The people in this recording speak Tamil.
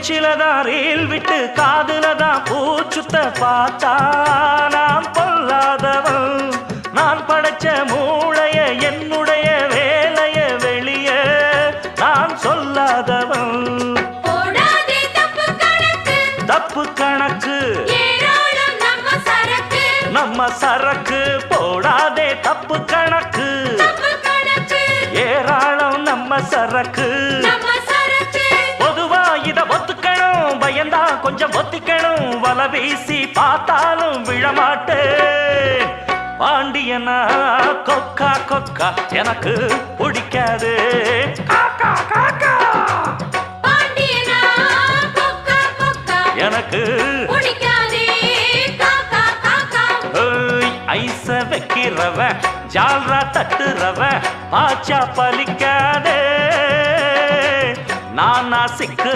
மூச்சிலதான் ரீல் விட்டு காதுலதான் பூச்சுத்த பார்த்தா நான் பொல்லாதவன். நான் படைச்ச மூளைய என்னுடைய வேலைய வெளிய நான் சொல்லாதவன். தப்பு கணக்கு நம்ம சரக்கு போடாதே தப்பு கணக்கு ஏராளம் நம்ம சரக்கு. பொதுவா இத ஒத்துக்கணும் பயந்தா கொஞ்சம் ஒத்திக்கணும் வல வீசி பார்த்தாலும் விழமாட்டேன். பாண்டியனா கொக்கா கொக்கா எனக்கு பிடிக்காது. காக்கா காக்கா எனக்கு ஐச வைக்கிறவ ஜால்ரா தட்டுறவ பாச்சா பலிக்காதே. நானா சிக்கு